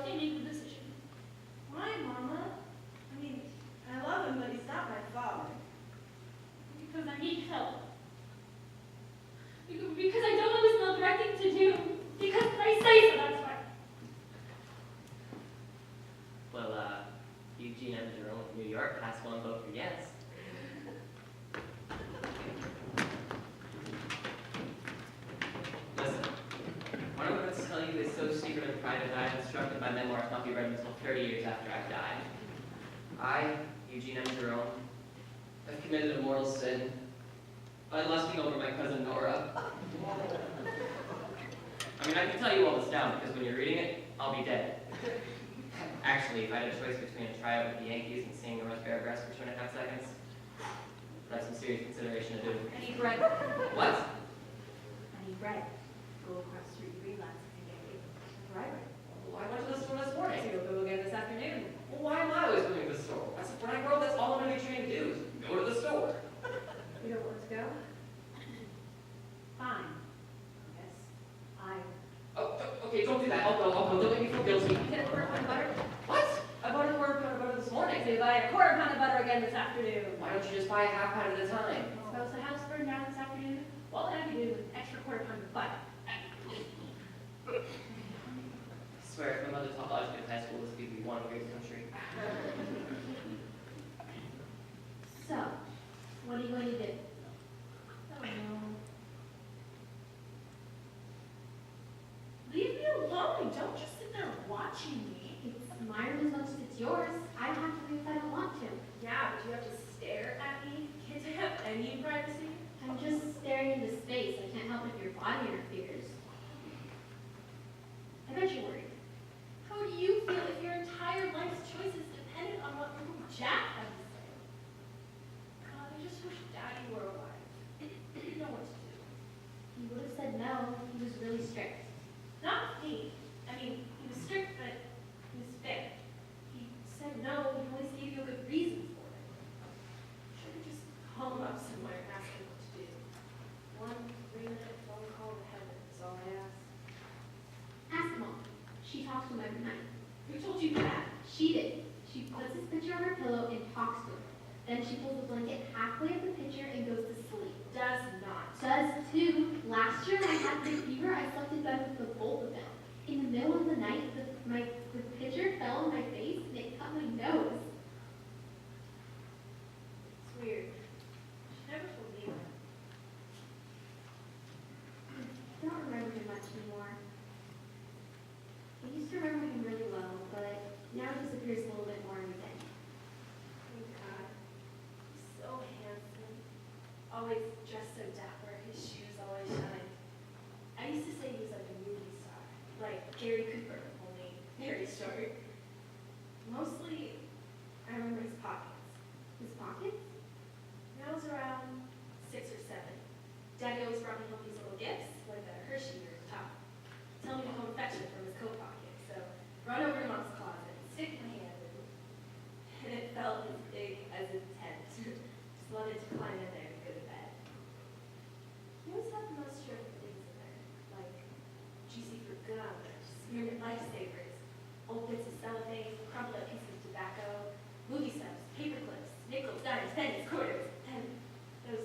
let me make the decision. Why, Mama? I mean, I love him, but he's not my father. Because I need help. Because I don't know it's not the right thing to do. Because I say so, that's why. Well, Eugene M. Jerome of New York has one vote for yes. Listen, what I'm about to tell you is so secret and private that I have instructed my memoirs not be read until 30 years after I've died. I, Eugene M. Jerome, have committed a mortal sin by lusting over my cousin Nora. I mean, I can tell you all this now because when you're reading it, I'll be dead. Actually, if I had a choice between a tryout with the Yankees and seeing Nora's paragraphs for 2.5 seconds, I'd have some serious consideration to do. I need bread. What? I need bread. Go across the street 3 blocks and get it. Right. Well, I went to the store this morning. So you'll go again this afternoon. Well, why am I always going to the store? When I grow up, that's all I'm going to be trained to do is go to the store. You don't want to go? Fine. Yes. I. Oh, okay, don't do that. I'll go. Don't make me feel guilty. You get a quarter pound of butter? What? I bought a quarter pound of butter this morning. So you buy a quarter pound of butter again this afternoon. Why don't you just buy a half pound at a time? Suppose the house burned down this afternoon? What would I be doing with an extra quarter pound of butter? I swear, if my mother taught logic in high school, this would be one great country. So, what are you going to do? I don't know. Leave me alone. Don't just sit there watching me. It's mine as much as it's yours. I don't have to leave if I don't want to. Yeah, but you have to stare at me. Can't I have any privacy? I'm just staring into space. I can't help if your body interferes. I bet you're worried. How would you feel if your entire life's choices depended on what Uncle Jack had to say? God, I just wish Daddy were alive. He'd know what to do. He would have said no. He was really strict. Not me. I mean, he was strict, but he was fair. He said no, he always gave you a good reason for it. Should have just called him up somewhere and asked him what to do. 1 3-minute phone call to heaven is all I ask. Ask Mom. She talks to him every night. Who told you that? She did. She puts his picture on her pillow and talks to him. Then she pulls the blanket halfway up the picture and goes to sleep. Does not. Does too. Last year when I had the fever, I slept in bed with the both of them. In the middle of the night, the picture fell on my face and it cut my nose. It's weird. She never told me that. I don't remember him much anymore. I used to remember him really well, but now he disappears a little bit more every day. Thank God. He's so handsome. Always dressed so dapper. His shoes always shine. I used to say he was like a movie star. Like Gary Cooper, only very short. Mostly, I remember his pockets. His pockets? When I was around 6 or 7, Daddy always brought me home these little gifts, like a Hershey or a top. Tell me to come fetch it from his coat pocket. So, run over to Mom's closet, stick my hand in, and it felt as big as a tent. Just wanted to climb in there and go to bed. He always had the most terrific things in there, like juicy fruit gum, spearmint lifesavers, old bits of cellophane, crumpled up pieces of tobacco, movie stubs, paper clips, nickels, dimes, pennies, quarters, and those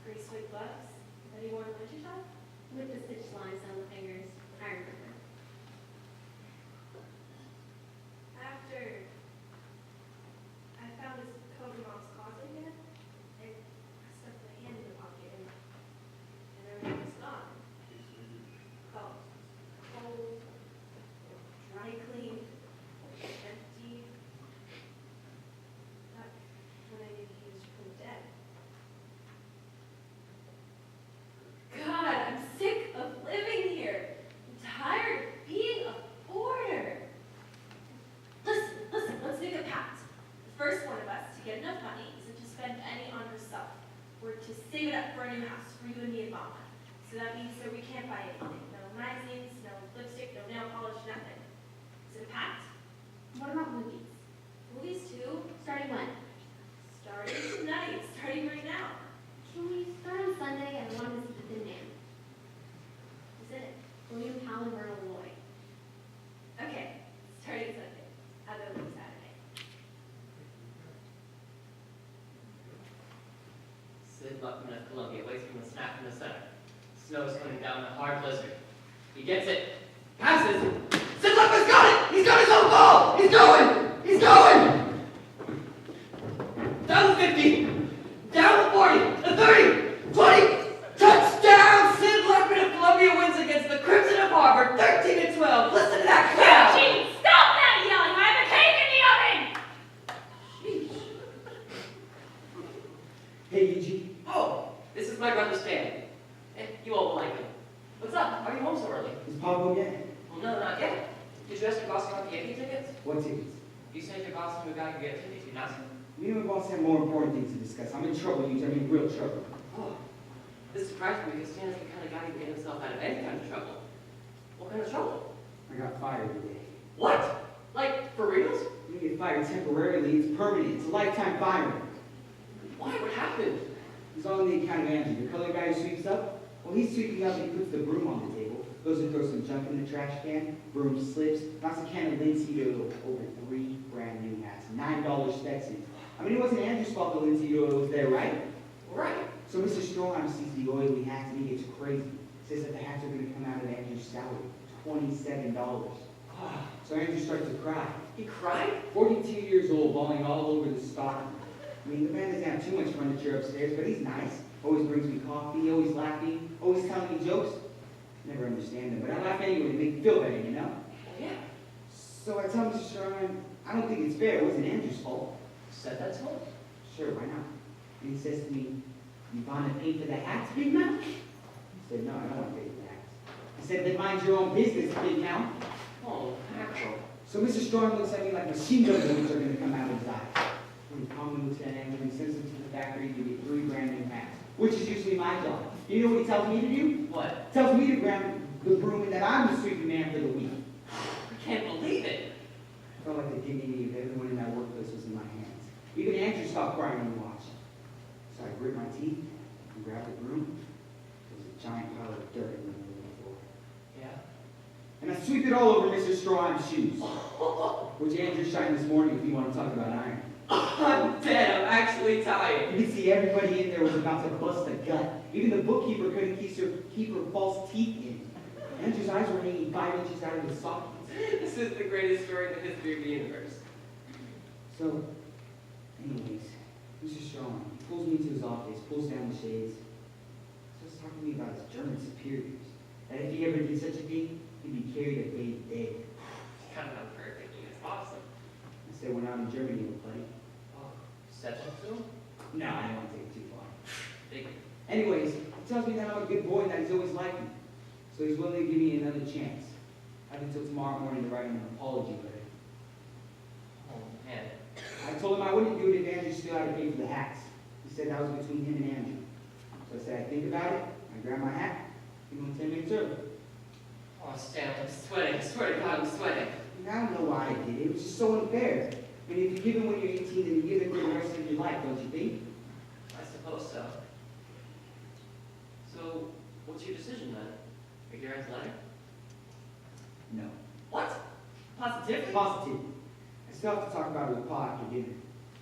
gray suede gloves that he wore in the wintertime. With the stitch lines on the fingers. I remember. After I found his coat in Mom's closet again, I stuck my hand in the pocket and everything was gone. Felt cold, dry clean, empty. Not when I knew he was really dead. God, I'm sick of living here. I'm tired of being a boarder. Listen, let's make a pact. The first one of us to get enough money isn't to spend any on herself. We're to save it up for a new house for you and me and Mama. So that means that we can't buy anything. No magazines, no lipstick, no nail polish, nothing. Is it a pact? What about movies? Movies too? Starting when? Starting tonight, starting right now. Can we start on Sunday? I want to see the Thin Man. Who's in it? William Powell and Myrtle Loy. Okay, start Sid Luckman of Columbia waits from the snap from the center. Snow is coming down in a hard blizzard. He gets it. Passes. Sid Luckman's got it! He's got his own ball! He's going! He's going! Down 50! Down 40! The 30! 20! Touchdown! Sid Luckman of Columbia wins against the Crimson of Harvard, 13-12. Listen to that crowd! Eugene, stop that yelling! I have a cake in the oven! Hey, Eugene. Oh, this is my brother Stan. And you all will like him. What's up? Are you home so early? Is Pablo yet? Well, no, not yet. Did you ask your boss about the Yankee tickets? What tickets? You sent your boss to a guy who get tickets. You not? Me and my boss have more important things to discuss. I'm in trouble, Eugene. I'm in real trouble. Oh, this surprised me because Stan is the kind of guy who can get himself out of any kind of trouble. What kind of trouble? I got fired today. What? Like, for reals? You get fired temporarily. It's permanent. It's a lifetime firing. Why? What happened? He's all in the account of Andrew, the color guy who sweeps up. Well, he's sweeping up and he puts the broom on the table. Goes and throws some junk in the trash can. Broom slips. Knocks a can of linseed oil over 3 brand new hats. $9 Stetsons. I mean, it wasn't Andrew's fault the linseed oil was there, right? Right. So Mr. Stroheim sees the oily hats and he gets crazy. Says that the hats are going to come out of Andrew's salary. $27. Oh, So Andrew starts to cry. he cried? 42 years old, bawling all over the stock. I mean, the man doesn't have too much furniture upstairs, but he's nice. Always brings me coffee, always laughing, always telling me jokes. Never understand them, but I laugh anyway to make me feel better, you know? Oh, yeah. So I tell Mr. Sherman, I don't think it's fair. It wasn't Andrew's fault. Said that to him? Sure, why not? And he says to me, you want to pay for the hats, big mouth? I said, no, I don't want to pay for the hats. I said, then mind your own business, big mouth. Oh, mackerel. So Mr. Storm looks at me like machine gun bullets are going to come out of his eyes. And he calmly looks at Andrew and he sends him to the factory to get 3 brand new hats, which is usually my job. You know what he tells me to do? What? He tells me to grab the broom and that I'm the sweeping man for the week. I can't believe it. I felt like the dignity of everyone in that workplace was in my hands. Even Andrew stopped crying when he watched. So I grit my teeth and grabbed the broom. There was a giant pile of dirt in the middle of the floor. Yeah. And I sweep it all over Mr. Stroheim's shoes, which Andrew shined this morning if you want to talk about iron. I'm dead. I'm actually tired. You could see everybody in there was about to bust a gut. Even the bookkeeper couldn't keep her false teeth in. Andrew's eyes were hanging 5 inches out of his sockets. This is the greatest story in the history of the universe. So, anyways, Mr. Strong pulls me into his office, pulls down the shades, starts talking to me about his German superiors. That if he ever did such a thing, he'd be carried a baby dead. Kind of perfect. It's awesome. I said, when I'm in Germany, we'll play. Oh, said that to him? No, I don't want to take it too far. Figured. Anyways, he tells me that I'm a good boy and that he's always liked me. So he's willing to give me another chance. I have until tomorrow morning to write him an apology letter. Oh, man. I told him I wouldn't do it if Andrew still had to pay for the hats. He said that was between him and Andrew. So I said, I think about it. I grab my hat. Give him 10 minutes early. Oh, Stan, I'm sweating. I swear to God, I'm sweating. And I don't know why I did it. It was just so unfair. I mean, if you give him when you're 18, then you give him for the rest of your life, don't you think? I suppose so. So, what's your decision then? Are you write the letter? No. What? Positively? Positive. I still have to talk about it with Pa after dinner.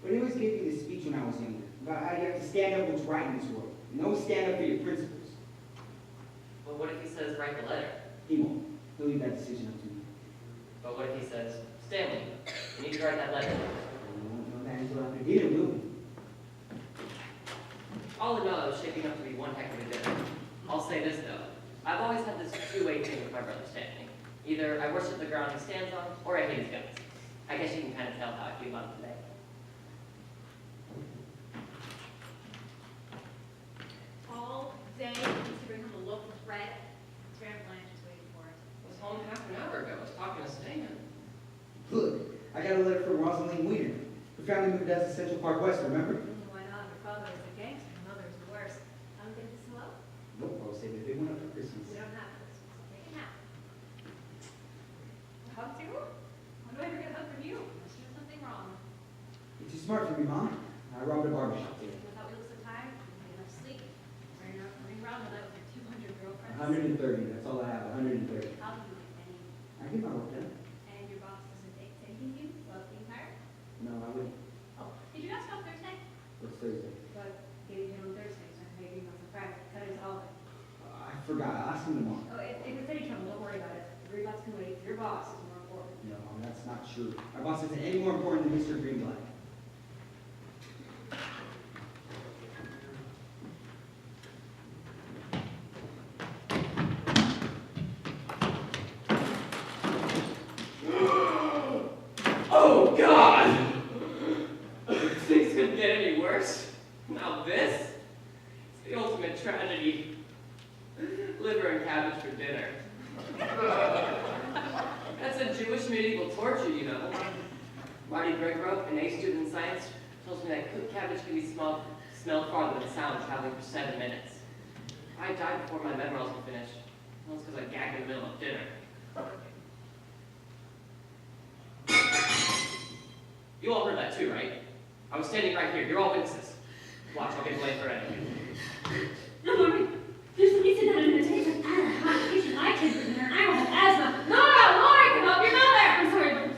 But he always gave me this speech when I was younger about how you have to stand up what's right in this world. And always stand up for your principles. But what if he says write the letter? He won't. He'll leave that decision up to me. But what if he says, Stanley, you need to write that letter? We won't know that until after dinner, will we? All in all, it was shaping up to be one heck of a dinner. I'll say this though. I've always had this two-way thing with my brother Stanley. Either I worship the ground he stands on, or I hate his guts. I guess you can kind of tell how I feel about him today. All day, he needs to bring home a loaf of bread. Graham Blanche is waiting for it. I was home half an hour ago. I was talking to Stan. Look, I got a letter from Rosalind Weiner. Her family moved out to Central Park West, remember? Why not? Her father was a gangster, her mother was the worst. I don't think this is hello. Nope, I was saving a big one up for Christmas. We don't have this. So take a nap. A hug too? When do I ever get a hug from you? Unless you did something wrong. You're too smart for me, Mom. I robbed a barbershop today. I thought we looked so tired. We didn't get enough sleep. Running around with that with your 200 girlfriends. 130, that's all I have, 130. How do you get any? I get my work done. And your boss doesn't take anything to you? Love being hired? No, I wouldn't. Oh, did you ask about Thursday? What's Thursday? But gave you on Thursdays, right? forgot. I'll ask him tomorrow. Oh, if it's any trouble, don't worry about it. The Greenblatt's can wait. Your boss is more important. No, Mom, that's not true. My boss isn't any more important than Mr. Greenblatt. Oh, God! Things couldn't get any worse. Now this? It's the ultimate tragedy. Liver and cabbage for dinner. That's a Jewish medieval torture, you know. Marty Brickrope, an A student in science, tells me that cooked cabbage can be smelled farther than sound, traveling for 7 minutes. I died before my memoirs were finished. Well, it's because I gagged in the middle of dinner. You all heard that too, right? I was standing right here. You're all witnesses. Watch, I'll get blamed for anything. No, Marty,